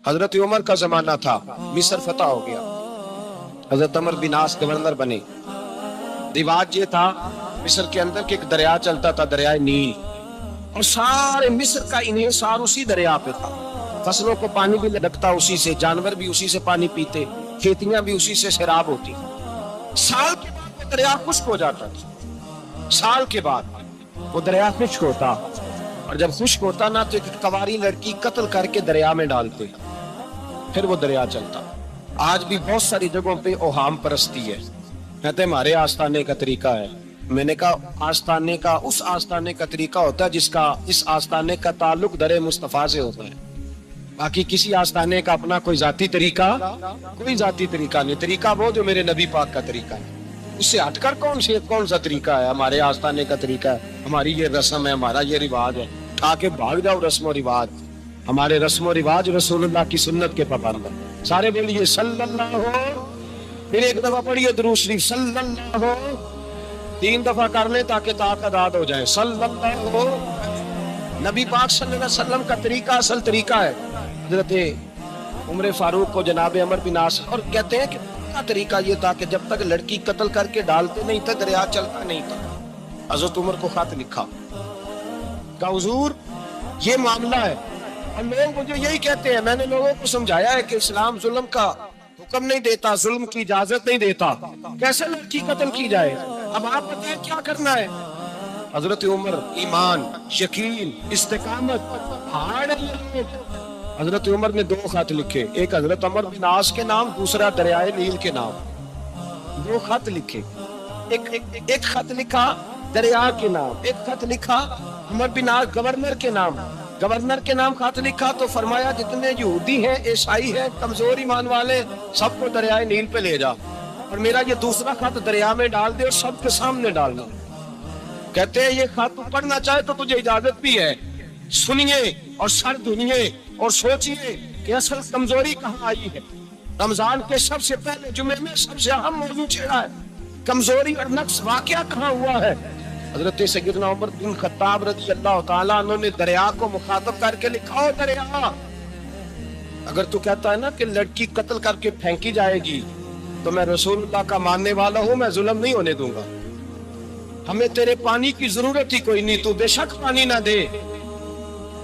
حضرت عمر کا زمانہ تھا، مصر فتح ہو گیا، حضرت عمر بن عاص گورنر بنے۔ رواج یہ تھا مصر کے اندر کہ ایک دریا چلتا تھا، دریائے نیل، اور سارے مصر کا انحصار اسی دریا پہ تھا۔ فصلوں کو پانی بھی لگتا اسی سے، جانور بھی اسی سے پانی پیتے، کھیتیاں بھی اسی سے سیراب ہوتی۔ سال کے بعد وہ دریا خشک ہو جاتا تھا، سال کے بعد وہ دریا خشک ہوتا، اور جب خشک ہوتا نا تو ایک کنواری لڑکی قتل کر کے دریا میں ڈالتے، پھر وہ دریا چلتا۔ آج بھی بہت ساری جگہوں پہ اوہام پرستی ہے، کہتے ہیں ہمارے آستانے کا طریقہ ہے۔ میں نے کہا آستانے کا اس آستانے کا طریقہ ہوتا ہے جس آستانے کا تعلق در مصطفیٰ سے ہوتا ہے، باقی کسی آستانے کا اپنا کوئی ذاتی طریقہ نہیں۔ طریقہ وہ جو میرے نبی پاک کا طریقہ ہے، اس سے ہٹ کر کون سا طریقہ ہے؟ ہمارے آستانے کا طریقہ ہے، ہماری یہ رسم ہے، ہمارا یہ رواج ہے، آگے بھاگ جاؤ رسم و رواج۔ ہمارے رسم و رواج رسول اللہ کی سنت کے پابند ہیں۔ سارے بولیے صلی اللہ ہو، پھر ایک دفعہ پڑھیے درود شریف صلی اللہ ہو، 3 دفعہ کر لیں تاکہ تعداد ہو جائے۔ صلی اللہ ہو، نبی پاک صلی اللہ علیہ وسلم کا طریقہ اصل طریقہ ہے۔ حضرت عمر فاروق کو جناب عمر بن عاص اور کہتے ہیں کہ کا طریقہ یہ تھا کہ جب تک لڑکی قتل کر کے ڈالتے نہیں تھے دریا چلتا نہیں تھا۔ حضرت عمر کو خط لکھا کہ حضور یہ معاملہ ہے، اور لوگ مجھے یہی کہتے ہیں، میں نے لوگوں کو سمجھایا ہے کہ اسلام ظلم کا حکم نہیں دیتا، ظلم کی اجازت نہیں دیتا، کیسے لڑکی قتل کی جائے؟ اب آپ بتائیں کیا کرنا ہے؟ حضرت عمر ایمان، یقین، استقامت، ہاڑ حضرت عمر نے 2 خط لکھے، ایک حضرت عمر بن عاص کے نام، دوسرا دریائے نیل کے نام۔ 2 خط لکھے، ایک خط لکھا دریا کے نام، ایک خط لکھا عمر بن عاص گورنر کے نام۔ گورنر کے نام خط لکھا تو فرمایا جتنے یہودی ہیں، عیسائی ہیں، کمزور ایمان والے، سب کو دریائے نیل پہ لے جا، اور میرا یہ دوسرا خط دریا میں ڈال دے اور سب کے سامنے ڈالنا۔ کہتے ہیں یہ خط پڑھنا چاہے تو تجھے اجازت بھی ہے، سنیے اور سر دھنیے اور سوچیے کہ اصل کمزوری کہاں آئی ہے۔ رمضان کے سب سے پہلے جمعے میں سب سے اہم موضوع چھیڑا ہے، کمزوری اور نقص واقعہ کہاں ہوا ہے۔ حضرت سیدنا عمر بن خطاب رضی اللہ تعالیٰ عنہ نے دریا کو مخاطب کر کے لکھا، ہو دریا، اگر تو کہتا ہے نا کہ لڑکی قتل کر کے پھینکی جائے گی تو میں رسول اللہ کا ماننے والا ہوں، میں ظلم نہیں ہونے دوں گا، ہمیں تیرے پانی کی ضرورت ہی کوئی نہیں، تو بے شک پانی نہ دے،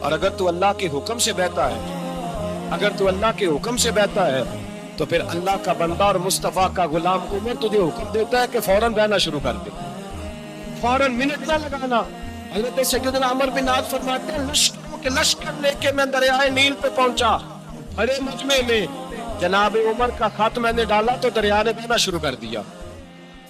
اور اگر تو اللہ کے حکم سے بہتا ہے، تو پھر اللہ کا بندہ اور مصطفیٰ کا غلام عمر تجھے حکم دیتا ہے کہ فوراً بہنا شروع کر دے، فوراً منٹ نہ لگانا۔ حضرت سیدنا عمر بن عاص فرماتے ہیں لشکروں کے لشکر لے کے میں دریائے نیل پہ پہنچا، بڑے مجمع میں جناب عمر کا خط میں نے ڈالا تو دریا نے بہنا شروع کر دیا۔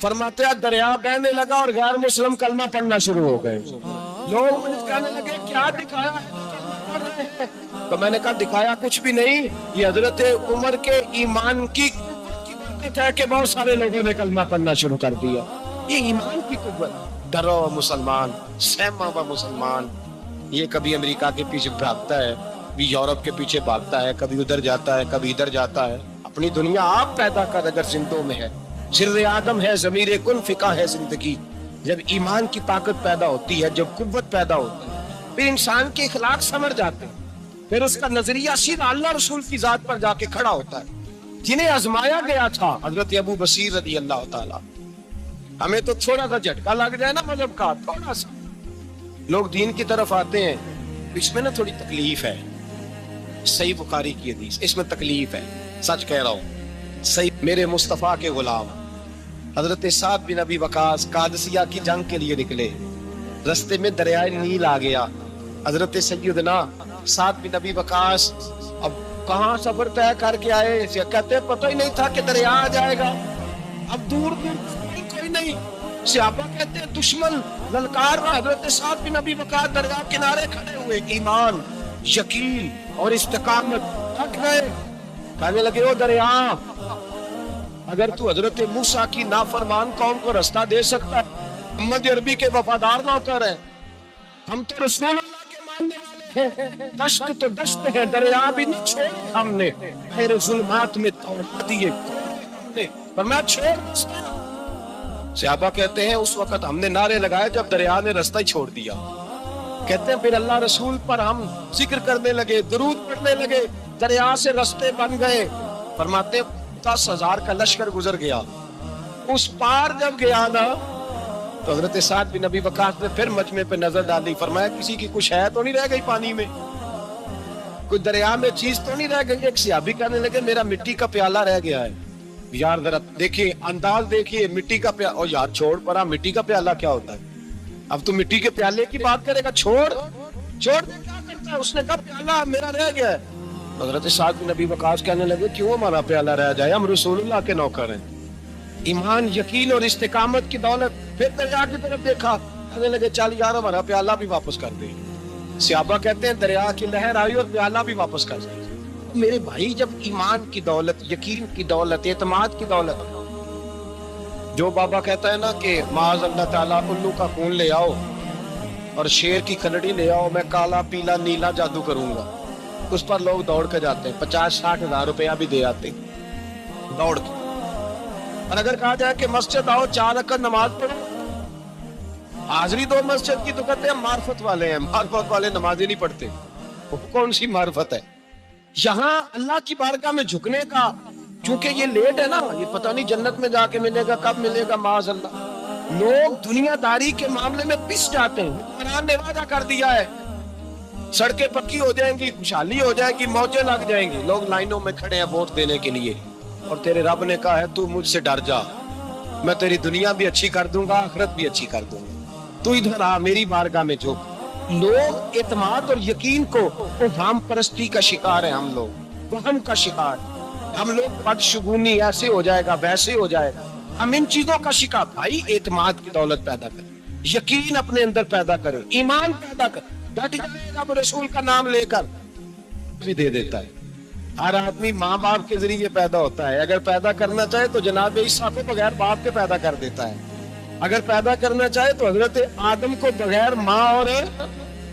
فرماتے ہیں دریا بہنے لگا اور غیر مسلم کلمہ پڑھنا شروع ہو گئے۔ لوگ مجھے کہنے لگے کیا دکھایا ہے؟ تو میں نے کہا دکھایا کچھ بھی نہیں، یہ حضرت عمر کے ایمان کی برکت ہے کہ بہت سارے لوگوں نے کلمہ پڑھنا شروع کر دیا۔ یہ ایمان کی قوت، ڈرو مسلمان، سہما ہوا مسلمان، یہ کبھی امریکہ کے پیچھے بھاگتا ہے، بھی یورپ کے پیچھے بھاگتا ہے، کبھی ادھر جاتا ہے، کبھی ادھر جاتا ہے۔ اپنی دنیا آپ پیدا کر اگر زندوں میں ہے، سر آدم ہے، ضمیر کن، فقہ ہے زندگی۔ جب ایمان کی طاقت پیدا ہوتی ہے، جب قوت پیدا ہوتی ہے، پھر انسان کے اخلاق سمر جاتے ہیں، پھر اس کا نظریہ سیدھا اللہ رسول کی ذات پر جا کے کھڑا ہوتا ہے۔ جنہیں آزمایا گیا تھا حضرت ابو بصیر رضی اللہ تعالیٰ، ہمیں تو تھوڑا سا جھٹکا لگ جائے نا مذہب کا، تھوڑا سا لوگ دین کی طرف آتے ہیں، اس میں نا تھوڑی تکلیف ہے۔ صحیح بخاری کی حدیث، اس میں تکلیف ہے، سچ کہہ رہا ہوں۔ صحیح میرے مصطفیٰ کے غلام حضرت سعد بن ابی وقاص قادسیہ کی جنگ کے لیے نکلے، رستے میں دریائے نیل آ گیا۔ حضرت سیدنا سعد بن ابی وقاص اب کہاں سفر طے کر کے آئے، کہتے پتہ ہی نہیں تھا کہ دریا آ جائے گا، اب دور کوئی نہیں۔ صحابہ کہتے ہیں دشمن للکار رہا، حضرت سعد بن ابی وقاص دریا کنارے کھڑے ہوئے، ایمان، یقین اور استقامت تھک گئے، کہنے لگے او دریا، اگر تو حضرت موسیٰ کی نافرمان قوم کو رستہ دے سکتا ہے، محمد عربی کے وفادار نوکر ہیں، ہم تو رسول اللہ کے ماننے والے ہیں، دشت تو دشت ہے، دریا بھی نہیں چھوڑ ہم نے، خیر ظلمات میں توڑ دیے پر میں چھوڑ دستا۔ صحابہ کہتے ہیں اس وقت ہم نے نعرے لگائے جب دریا نے رستہ ہی چھوڑ دیا۔ کہتے ہیں پھر اللہ رسول پر ہم ذکر کرنے لگے، درود پڑھنے لگے، دریا سے رستے بن گئے. فرماتے 10,000 کا لشکر گزر گیا. اس پار جب گیا نا تو حضرت سعد بن ابی وقاص نے پھر مجمع پہ نظر ڈالی. فرمایا کسی کی کچھ ہے تو نہیں رہ گئی پانی میں, کوئی دریا میں چیز تو نہیں رہ گئی. ایک صحابی کہنے لگے میرا مٹی کا پیالہ رہ گیا ہے. یار ذرا دیکھیے انداز دیکھیے, مٹی کا پیالہ. او یار چھوڑ پرا, مٹی کا پیالہ کیا ہوتا ہے؟ اب تو مٹی کے پیالے کی بات کرے گا. چھوڑ کیا کرتا ہے؟ اس نے کہا پیالہ میرا رہ گیا ہے. حضرت سعد بن ابی وقاص کہنے لگے کیوں ہمارا پیالہ رہ جائے, ہم رسول اللہ کے نوکر ہیں. ایمان, یقین اور استقامت کی دولت. پھر دریا کی طرف دیکھا, کہنے لگے چل یار ہمارا پیالہ بھی واپس کر دے. صحابہ کہتے ہیں دریا کی لہر آئی اور پیالہ بھی واپس کر دے. میرے بھائی, جب ایمان کی دولت, یقین کی دولت, اعتماد کی دولت, جو بابا کہتا ہے نا کہ معاذ اللہ تعالیٰ الو کا خون لے آؤ اور شیر کی کھلڑی لے آؤ, میں کالا پیلا نیلا جادو کروں گا, اس پر لوگ دوڑ کے جاتے ہیں. 50-60 ہزار روپیہ بھی دے آتے ہیں دوڑ کے. اور اگر کہا جائے کہ مسجد آؤ 4 رکعت نماز پڑھو, حاضری دو مسجد کی, تو کہتے ہیں معرفت والے ہیں. معرفت والے نمازیں نہیں پڑھتے. کون سی معرفت ہے؟ یہاں اللہ کی بارگاہ میں جھکنے کا, چونکہ یہ لیٹ ہے نا, یہ پتہ نہیں جنت میں جا کے ملے گا, کب ملے گا, معاذ اللہ. لوگ دنیا داری کے معاملے میں پس جاتے ہیں. قرآن نے وعدہ کر دیا ہے سڑکیں پکی ہو جائیں گی, خوشحالی ہو جائے گی, موجیں لگ جائیں گی, لوگ لائنوں میں کھڑے ہیں ووٹ دینے کے لیے. اور تیرے رب نے کہا ہے تو مجھ سے ڈر جا, میں تیری دنیا بھی اچھی کر دوں گا, آخرت بھی اچھی کر دوں گا, تو ادھر آ میری بارگاہ میں جھک. لوگ اعتماد اور یقین کو وہم پرستی کا شکار ہیں. ہم لوگ وہم کا شکار, ہم لوگ بدشگونی, ایسے ہو جائے گا ویسے ہو جائے گا, ہم ان چیزوں کا شکار. بھائی اعتماد کی دولت پیدا کریں, یقین اپنے اندر پیدا کریں, ایمان پیدا کریں. ڈٹ جائے رب رسول کا نام لے کر بھی دے دیتا ہے. ہر آدمی ماں باپ کے ذریعے پیدا ہوتا ہے. اگر پیدا کرنا چاہے تو جناب عیسیٰ کو بغیر باپ کے پیدا کر دیتا ہے. اگر پیدا کرنا چاہے تو حضرت آدم کو بغیر ماں اور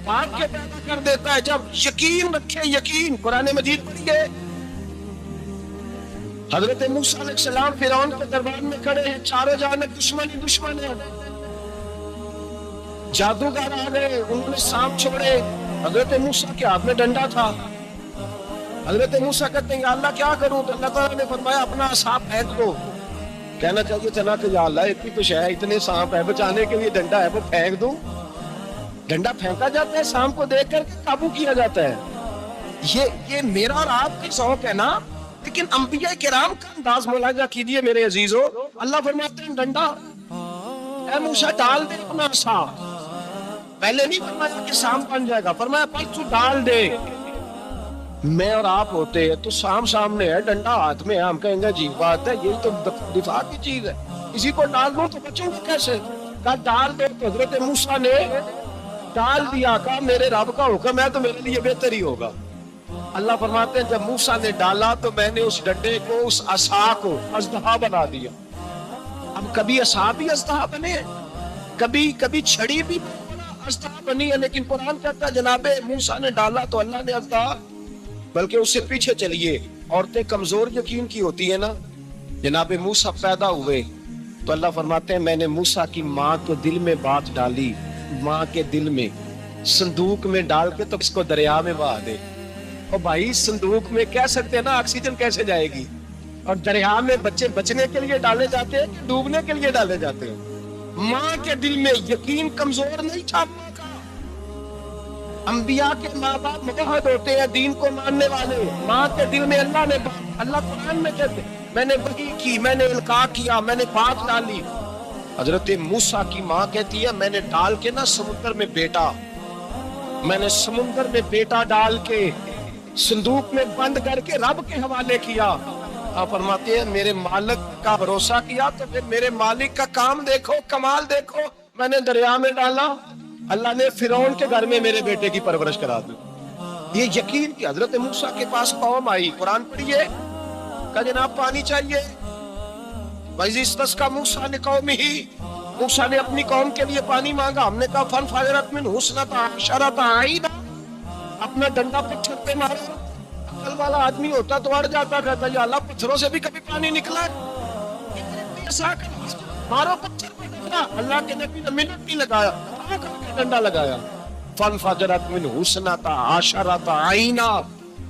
باپ کے پیدا کر دیتا ہے. جب یقین رکھے, یقین. قرآن مجید پڑھیے, حضرت موسیٰ علیہ السلام فرعون کے دربار میں کھڑے ہیں, چاروں جانب دشمن ہی دشمن ہے. جادوگر آ گئے, انہوں نے سانپ چھوڑے. حضرت موسیٰ کے ہاتھ میں ڈنڈا تھا. حضرت موسیٰ کہتے ہیں یا اللہ کیا کروں, تو اللہ تعالیٰ نے فرمایا اپنا سانپ پھینک دو. کہنا چاہیے چلا کہ یا اللہ اتنی کچھ ہے, اتنے سانپ ہے, بچانے کے لیے ڈنڈا ہے, وہ پھینک دوں. ڈنڈا پھینکا جاتا ہے, سانپ کو دیکھ کر قابو کیا جاتا ہے. یہ میرا اور آپ کی شوق ہے نا, لیکن انبیاء کرام کا انداز ملاحظہ کیجیے میرے عزیزو. اللہ فرماتے ہیں ڈنڈا اے موسیٰ ڈال دے اپنا سانپ. پہلے نہیں فرمایا کہ سانپ بن جائے گا, فرمایا پر تو ڈال دے. میں اور آپ ہوتے ہیں تو سانپ سامنے ہے, ڈنڈا ہاتھ میں ہے, ہم کہیں گے عجیب بات ہے, یہی تو دفاع کی چیز ہے, اسی کو ڈال دوں تو بچوں گے کیسے. کہا ڈال دے. تو حضرت موسیٰ نے ڈال دیا. کہا میرے رب کا حکم ہے تو میرے لیے بہتر ہی ہوگا. اللہ فرماتے ہیں جب موسیٰ نے ڈالا تو میں نے اس ڈنڈے کو, اس عصا کو اژدہا بنا دیا. اب کبھی عصا بھی اژدہا بنے, کبھی چھڑی بھی اژدہا بنی ہے, لیکن قرآن کہتا ہے جناب موسیٰ نے ڈالا تو اللہ نے اژدہا. بلکہ اس سے پیچھے چلیے, عورتیں کمزور یقین کی ہوتی ہیں نا. جناب موسیٰ پیدا ہوئے تو اللہ فرماتے ہیں میں نے موسیٰ کی ماں کے دل میں بات ڈالی, ماں کے دل میں صندوق میں ڈال کے تو اس کو دریا میں بہا دے. اور بھائی صندوق میں کہہ سکتے ہیں نا آکسیجن کیسے جائے گی, اور دریا میں بچے بچنے کے لیے ڈالے جاتے ہیں کہ ڈوبنے کے لیے ڈالے جاتے ہیں. ماں کے دل میں یقین کمزور نہیں تھا ماں کا. انبیاء کے ماں باپ موحد ہوتے ہیں, دین کو ماننے والے. ماں کے دل میں اللہ نے, اللہ قرآن میں کہتے میں نے وحی کی, میں نے القاء کیا, میں نے بات ڈالی. حضرت موسیٰ کی ماں کہتی ہے میں نے ڈال کے نا سمندر میں بیٹا, میں نے سمندر میں بیٹا ڈال کے صندوق میں بند کر کے رب کے حوالے کیا. آپ فرماتے ہیں میرے مالک کا بھروسہ کیا تو پھر میرے مالک کا کام دیکھو, کمال دیکھو. میں نے دریا میں ڈالا, اللہ نے فرعون کے گھر میں میرے بیٹے کی پرورش کرا دی. یہ یقین کی. حضرت موسیٰ کے پاس قوم آئی, قرآن پڑھیے, کہا جناب پانی چاہیے. وَإِذِ اسْتَسْقَىٰ مُوسَىٰ لِقَوْمِهِ, موسیٰ نے اپنی قوم کے لیے پانی مانگا. ہم نے کہا فَانْفَجَرَتْ مِنْهُ اثْنَتَا عَشْرَةَ عَيْنًا, اپنا ڈنڈا پتھر پہ مارا. عقل والا آدمی ہوتا تو اڑ جاتا, کہتا یا اللہ پتھروں سے بھی کبھی پانی نکلا ہے, مارو پتھر پہ ڈنڈا. اللہ کے نبی نے منٹ نہیں لگایا, ڈنڈا لگایا. فَانْفَجَرَتْ مِنْهُ اثْنَتَا عَشْرَةَ عَيْنًا,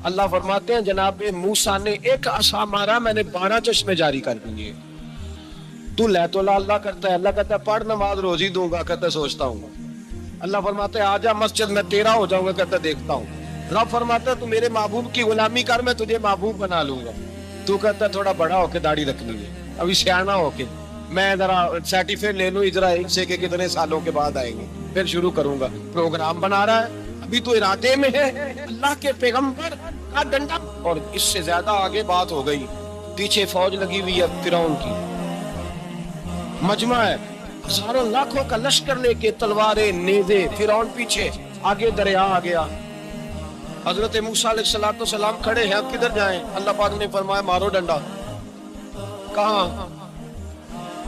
اللہ فرماتے ہیں جناب موسیٰ نے ایک عصا مارا، میں نے 12 چشمے جاری کر دیے. تو لے تو اللہ کرتا ہے، اللہ کہتا ہے پڑھ نماز روزی دوں گا، کہتا ہے سوچتا ہوں. اللہ فرماتا ہے آجا مسجد میں تیرا ہو جاؤں گا، کہتا ہے دیکھتا ہوں. رب فرماتا ہے تو میرے محبوب کی غلامی کر، میں تجھے محبوب بنا لوں گا. تو کہتا ہے تھوڑا بڑا ہو کے داڑھی رکھنی ہے، ابھی سیانا ہو کے میں ذرا سرٹیفکیٹ لے لوں اجرا ایک سے کہ کتنے سالوں کے بعد آئیں گے، پھر شروع کروں گا. پروگرام بنا رہا ہے، ابھی تو ارادے میں ہے. اللہ کے پیغمبر کا ڈنڈا، اور اس سے زیادہ آگے بات ہو گئی. پیچھے فوج لگی ہوئی ہے فرعون کی، مجمع ہے، ہزاروں لاکھوں کا لشکر لے کے، تلواریں نیزے، فرعون پیچھے، آگے دریا آ گیا. حضرت موسیٰ علیہ السلام کھڑے ہیں، اب کدھر جائیں؟ اللہ پاک نے فرمایا مارو ڈنڈا. کہاں؟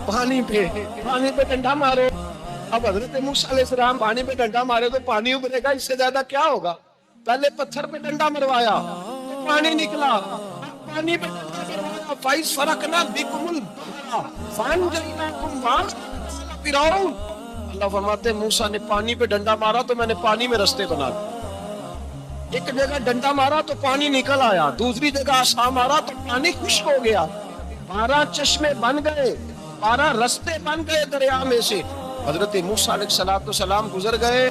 پانی پہ ڈنڈا مارو. اب حضرت موسیٰ علیہ السلام پانی پہ ڈنڈا مارے تو پانی ابھرے گا، اس سے زیادہ کیا ہوگا؟ پہلے پتھر پہ ڈنڈا مروایا، پانی نکلا. پانی پہ ڈنڈا مروایا، فائز فرقنا بکم البحر فانجیناکم وانجینا فرعون. اللہ فرماتے ہیں موسیٰ نے پانی پہ ڈنڈا مارا تو میں نے پانی میں رستے بنا دیے. ایک جگہ ڈنڈا مارا تو پانی نکل آیا، دوسری جگہ عصا مارا تو پانی خشک ہو گیا. 12 چشمے بن گئے، 12 رستے بن گئے دریا میں سے. حضرت موسیٰ علیہ السلام گزر گئے.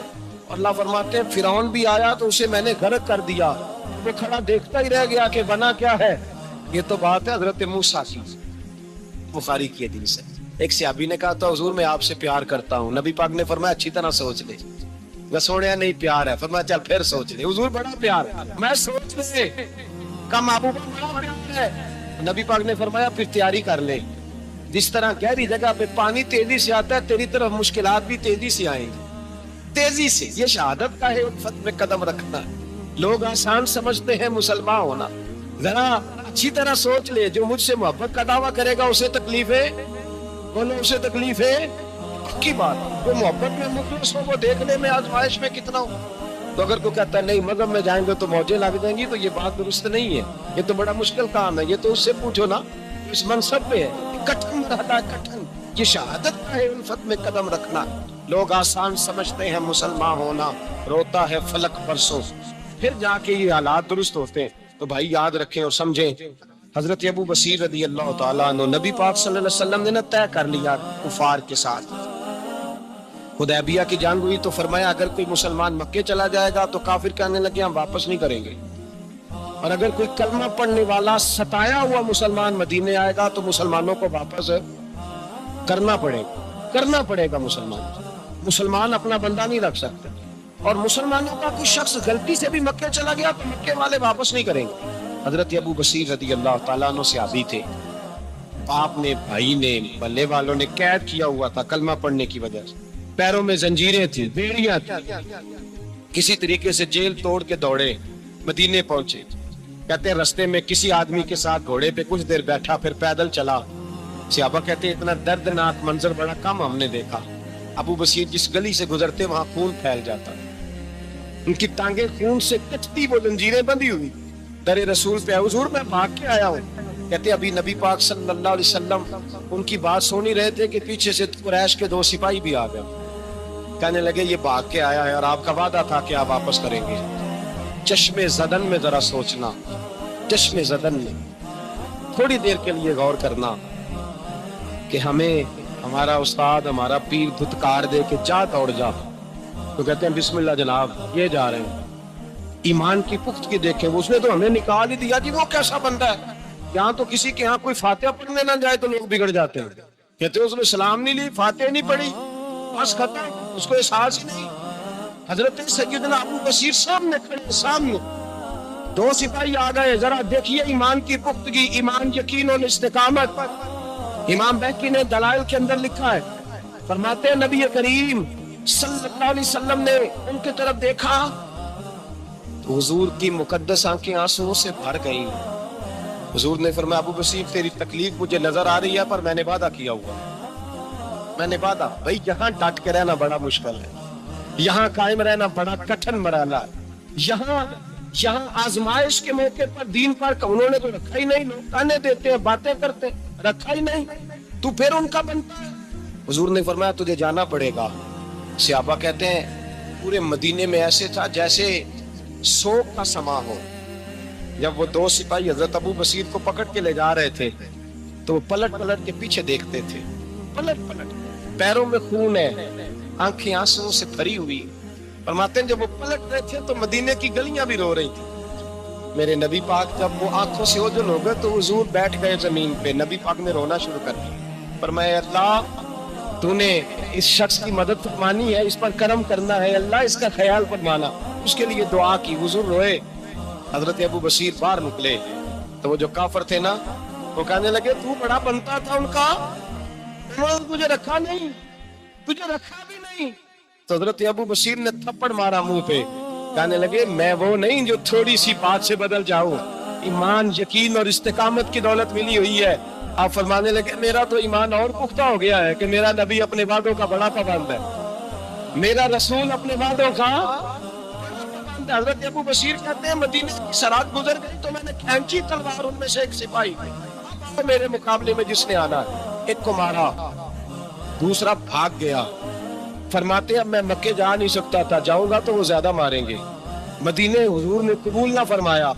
اللہ فرماتے ہیں فرعون بھی آیا تو اسے میں نے غرق کر دیا. وہ کھڑا دیکھتا ہی رہ گیا کہ بنا کیا ہے. یہ تو بات ہے حضرت موسیٰ کی، بخاری کی حدیث ہے. ایک صحابی نے کہا تو حضور میں آپ سے پیار کرتا ہوں. نبی پاک نے فرمایا اچھی طرح سوچ لے. میں سوڑیا نہیں پیار ہے. فرمایا چل پھر سوچ لے. حضور بڑا پیار ہے. میں سوچ لے کا محبوب بڑا پیار ہے. نبی پاک نے فرمایا پھر تیاری کر لے. جس طرح گہری جگہ پہ پانی تیزی سے آتا ہے، تیری طرف مشکلات بھی تیزی سے آئیں گی، تیزی سے. یہ شہادت کا ہے الفت میں قدم رکھنا. لوگ آسان سمجھتے ہیں مسلمان ہونا. ذرا اچھی طرح سوچ لے، جو مجھ سے محبت کا دعویٰ کرے گا اسے تکلیف ہے، بولو اسے تکلیف ہے. پکی بات، وہ محبت میں مخلص ہو، وہ دیکھنے میں آزمائش میں کتنا ہو. تو اگر کوئی کہتا ہے نہیں مذہب میں جائیں گے تو موجیں لگ جائیں گی، تو یہ بات درست نہیں ہے. یہ تو بڑا مشکل کام ہے. یہ تو اس سے پوچھو نا اس منصب پہ ہے، کٹھن رہتا ہے کٹھن. یہ شہادت کا ہے الفت میں قدم رکھنا. لوگ آسان سمجھتے ہیں مسلمان ہونا، روتا ہے فلک برسوں، پھر جا کے یہ حالات درست ہوتے ہیں. تو بھائی یاد رکھیں اور سمجھیں. حضرت ابو بصیر رضی اللہ تعالیٰ عنہ، نبی پاک صلی اللہ علیہ وسلم نے نہ طے کر لیا کفار کے ساتھ. حدیبیہ کی جنگ ہوئی تو فرمایا اگر کوئی مسلمان مکے چلا جائے گا تو کافر کہنے لگے ہم واپس نہیں کریں گے، اور اگر کوئی کلمہ پڑھنے والا ستایا ہوا مسلمان مدینے آئے گا تو مسلمانوں کو واپس کرنا پڑے گا. مسلمان اپنا بندہ نہیں رکھ سکتے. اور مسلمانوں کا کوئی شخص غلطی سے بھی مکے چلا گیا تو مکے والے واپس نہیں کریں گے. حضرت ابو بصیر رضی اللہ تعالیٰ عنہ صحابی تھے. باپ نے، بھائی نے، بلے والوں نے قید کیا ہوا تھا کلمہ پڑھنے کی وجہ سے. پیروں میں زنجیریں تھیں، بیڑیاں تھیں. کسی طریقے سے جیل توڑ کے دوڑے مدینے پہنچے. کہتے ہیں رستے میں کسی آدمی کے ساتھ گھوڑے پہ کچھ دیر بیٹھا، پھر پیدل چلا. صحابہ کہتے ہیں اتنا دردناک منظر بڑا کم ہم نے دیکھا. ابو بصیر جس گلی سے گزرتے وہاں خون پھیل جاتا، ان کی ٹانگیں خون سے کچتی، وہ زنجیریں بندھی ہوئی. در رسول پہ حضور میں بھاگ کے آیا ہوں. کہتے ابھی نبی پاک صلی اللہ علیہ وسلم ان کی بات سن ہی رہے تھے کہ پیچھے سے قریش کے 2 سپاہی بھی آ گئے. کہنے لگے یہ بھاگ کے آیا ہے اور آپ کا وعدہ تھا کہ آپ واپس کریں گے. چشم زدن میں ذرا سوچنا، چشم زدن میں تھوڑی دیر کے لیے غور کرنا کہ ہمیں ہمارا استاد، ہمارا پیر دھتکار دے کہ جا دوڑ جا، تو کہتے ہیں بسم اللہ جناب یہ جا رہے ہیں. ایمان کی پختگی دیکھیں. اس نے تو ہمیں نکال ہی دیا کہ وہ کیسا بندہ ہے. یہاں تو کسی کے یہاں کوئی فاتحہ پڑھنے نہ جائے تو لوگ بگڑ جاتے ہیں. کہتے ہیں اس نے سلام نہیں لی، فاتحہ نہیں پڑھی، بس ختم، اس کو احساس ہی نہیں. حضرت سیدنا ابو بصیر سامنے کھڑے، سامنے 2 سپاہی آ گئے. ذرا دیکھیے ایمان کی پختگی، ایمان، یقین اور استقامت. امام بہقی نے دلائل کے اندر لکھا ہے، فرماتے ہیں نبی کریم صلی اللہ علیہ وسلم نے ان کی طرف دیکھا تو حضور کی مقدس آنکھیں آنسوؤں سے بھر گئیں. حضور نے فرمایا ابو بصیر تیری تکلیف مجھے نظر آ رہی ہے، پر میں نے وعدہ کیا ہوا، میں نے وعدہ. بھائی یہاں ڈٹ کے رہنا بڑا مشکل ہے، یہاں قائم رہنا بڑا کٹھن مرحلہ ہے. یہاں آزمائش کے موقع پر دین پر انہوں نے تو رکھا ہی نہیں. لوگ تانے دیتے ہیں، باتیں کرتے ہیں، رکھا ہی نہیں، تو پھر ان کا بنتا ہے. حضور نے فرمایا تجھے جانا پڑے گا. صحابہ کہتے ہیں پورے مدینے میں ایسے تھا جیسے سوگ کا سما ہو. جب وہ دو سپاہی حضرت ابو بصیر کو پکڑ کے لے جا رہے تھے تو وہ پلٹ پلٹ کے پیچھے دیکھتے تھے، پلٹ پلٹ، پیروں میں خون ہے، آنکھیں آنسوں سے بھری ہوئی۔ فرماتے ہیں جب وہ پلٹ رہے تھے تو مدینے کی گلیاں بھی رو رہی تھی۔ میرے نبی پاک جب وہ آنکھوں سے اوجھل ہو گئے تو حضور بیٹھ گئے زمین پہ، نبی پاک نے رونا شروع کر دیا۔ فرمایا اللہ تو نے اس شخص کی مدد فرمانی ہے، اس پر کرم کرنا ہے، اللہ اس کا خیال فرمانا، اس کے لیے دعا کی۔ حضور روئے۔ حضرت ابو بصیر باہر نکلے تو وہ جو کافر تھے نا وہ کہنے لگے تو بڑا بنتا تھا ان کا، تجھے رکھا نہیں، تجھے رکھا بھی نہیں۔ تو حضرت ابو بصیر نے تھپڑ مارا منہ پہ، کہنے لگے میں وہ نہیں جو تھوڑی سی بات سے بدل جاؤں، ایمان یقین اور استقامت کی دولت ملی ہوئی ہے۔ آپ فرمانے لگے میرا تو ایمان اور پختہ ہو گیا ہے کہ میرا نبی اپنے وعدوں کا بڑا پابند ہے، میرا رسول اپنے وعدوں کا بڑا پابند ہے۔ حضرت ابو بصیر کہتے ہیں مدینے کی سرحد گزر گئی تو میں نے کھینچی تلوار، ان میں سے ایک سپاہی میرے مقابلے میں جس نے آنا ہے، ایک کو مارا، دوسرا بھاگ گیا۔ فرماتے اب میں مکے جا نہیں سکتا تھا، جاؤں گا تو وہ زیادہ ماریں گے، مدینے حضور نے قبول نہ فرمایا۔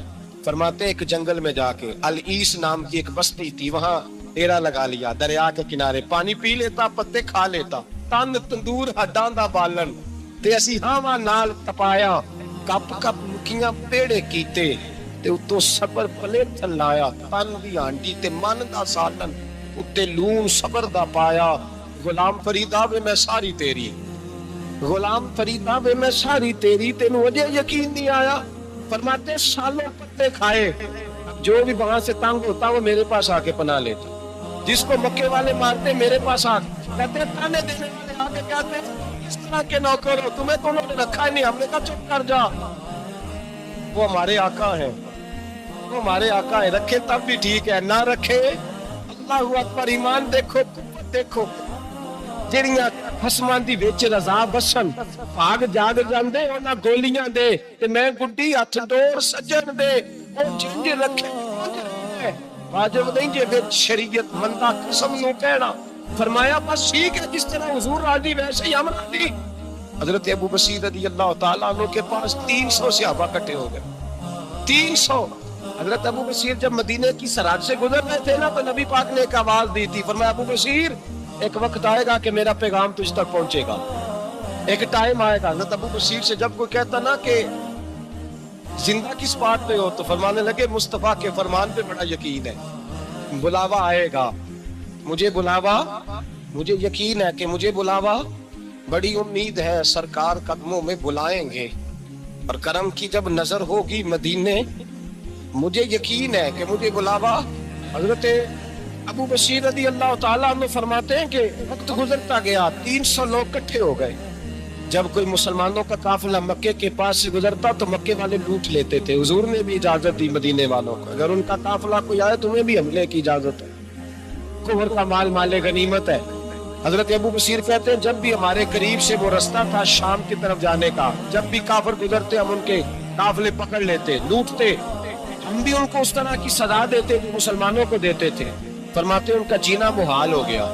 فرماتے ایک جنگل میں جا کے العیس نام کی ایک بستی تھی، وہاں ڈیرا لگا لیا، دریا کے کنارے، پانی پی لیتا، پتے کھا لیتا، تن تندور ہڈاں دا بالن تے اسی ہاواں نال تپایا، کپ کپ مکیاں پیڑے کیتے تے اتوں صبر پلے تھلایا، تن دی ہانڈی تے من دا سالن اتے لون صبر دا پایا۔ غلام فریدا وے میں ساری تیری، غلام فریدا وے میں ساری تیری، تینوں اجے یقین نہیں آیا۔ فرماتے سالوں پتے کھائے، جو بھی وہاں سے تنگ ہوتا وہ میرے پاس آ کے پناہ لیتا، جس کو مکے والے مارتے میرے پاس آ کے کہتے تانے دینے والے آ کے کہتے اس طرح کے نوکر ہو، تمہیں تو انہوں نے رکھا ہی نہیں۔ ہم نے کہا چپ کر جا، وہ ہمارے آقا ہیں، وہ ہمارے آقا ہیں، رکھے تب بھی ٹھیک ہے، نہ رکھے اللہ اکبر۔ ایمان دیکھو، قوت دیکھو، جڑیاں خصمان دی وچ رضا بسن بھاگ جاگ جاندے انہاں گولیاں دے تے میں گڈی ہتھ ڈور سجن دے، او جنج رکھے واجب نہیں جے وچ شریعت مندا قسم نو کہنا۔ فرمایا بس ٹھیک ہے، جس طرح حضور راضی ویسے ہی ہم راضی۔ حضرت ابو بصیر رضی اللہ تعالیٰ عنہ کے پاس 300 صحابہ اکٹھے ہو گئے، 300۔ حضرت ابو بصیر جب مدینے کی سرحد سے گزر رہے تھے نا تو نبی پاک نے ایک آواز دی تھی، فرمایا ابو بصیر ایک وقت آئے گا کہ میرا پیغام تجھ تک پہنچے گا، ایک ٹائم آئے گا۔ حضرت ابو بصیر سے جب کوئی کہتا نا کہ زندہ کس بات پہ ہو تو فرمانے لگے مصطفیٰ کے فرمان پہ بڑا یقین ہے، بلاوا آئے گا، مجھے بلاوا، مجھے یقین ہے کہ مجھے بلاوا، بڑی امید ہے سرکار قدموں میں بلائیں گے، اور کرم کی جب نظر ہوگی مدینے، مجھے یقین ہے کہ مجھے بلاوا۔ حضرت ابو بصیر رضی اللہ تعالیٰ عنہ فرماتے ہیں کہ وقت گزرتا گیا، 300 لوگ کٹھے ہو گئے۔ جب کوئی مسلمانوں کا قافلہ مکے کے پاس سے گزرتا تو مکے والے لوٹ لیتے تھے۔ حضور نے بھی اجازت دی مدینے والوں کو، اگر ان کا قافلہ کوئی آئے تمہیں بھی حملے کی اجازت ہے، کفر کا مال مال غنیمت ہے۔ حضرت ابو بصیر کہتے ہیں جب بھی ہمارے قریب سے وہ رستہ تھا شام کی طرف جانے کا، جب بھی کافر گزرتے ہم ان کے قافلے پکڑ لیتے، لوٹتے، ہم بھی ان کو اس طرح کی سزا دیتے جو مسلمانوں کو دیتے تھے۔ فرماتے ان کا جینا محال ہو گیا،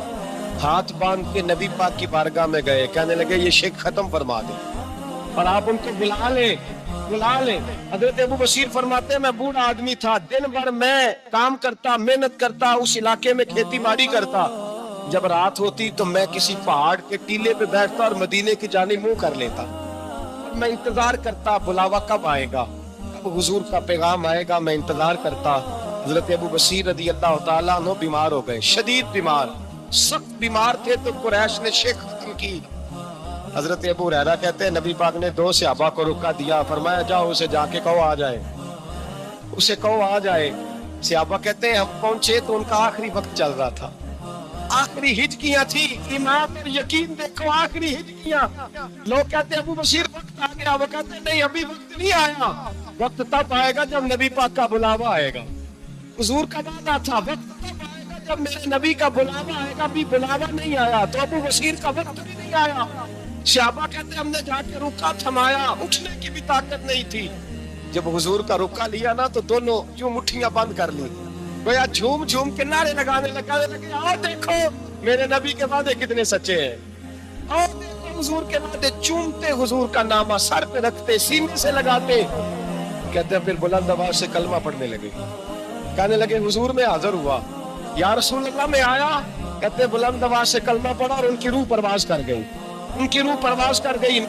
ہاتھ باندھ کے نبی پاک کی بارگاہ میں گئے، کہنے لگے یہ شرک ختم فرما دے اور آپ ان کو بلا لیں، بلا لیں۔ حضرت ابو بصیر فرماتے ہیں میں بوڑھا آدمی تھا، دن بھر میں کام کرتا، محنت کرتا، اس علاقے میں کھیتی باڑی کرتا، جب رات ہوتی تو میں کسی پہاڑ کے ٹیلے پہ بیٹھتا اور مدینے کی جانب منہ کر لیتا، میں انتظار کرتا بلاوا کب آئے گا، کب حضور کا پیغام آئے گا، میں انتظار کرتا۔ حضرت ابو بصیر رضی اللہ تعالیٰ عنہ بیمار ہو گئے، شدید بیمار، سخت بیمار تھے تو قریش نے شیخ ختم کی۔ حضرت ابو ہریرہ کہتے ہیں نبی پاک نے 2 صحابہ کو رکا دیا، فرمایا جاؤ اسے جا کے کہو آ جائے، اسے کہو آ جائے۔ صحابہ کہتے ہیں ہم پہنچے تو ان کا آخری وقت چل رہا تھا، آخری ہجکیاں تھی، ایمان اور یقین دیکھو، آخری ہجکیاں۔ لوگ کہتے ہیں ابو بصیر وقت آ گیا، وہ کہتے ہیں نہیں ابھی وقت نہیں آیا، وقت تب آئے گا جب نبی پاک کا بلاوا آئے گا۔ حضور کا وعدہ تھا وقت تب آئے گا جب میرے نبی کا بلاوا آئے گا، ابھی بلاوا نہیں آیا تو ابو بصیر کا وقت بھی نہیں آیا۔ صحابہ کہتے ہیں ہم نے جا کے رکا تھمایا، اٹھنے کی بھی طاقت نہیں تھی۔ جب حضور کا رکا لیا نا تو دونوں کیوں مٹھیاں بند کر لی، گویا جھوم جھوم کے نعرے لگانے لگے آؤ دیکھو میرے نبی کے وعدے کتنے سچے ہیں، آؤ دیکھو حضور کے وعدے، چومتے حضور کا نامہ، سر پہ رکھتے، سینے سے لگاتے، کہتے ہیں پھر بلند آواز سے کلمہ پڑھنے لگے. کہنے لگے حضور میں حاضر ہوا, یا رسول اللہ میں آیا. کہتے ہیں بلند آواز سے کلمہ پڑھا اور ان کی روح پرواز کر گئی, ان کی روح پرواز کر گئی.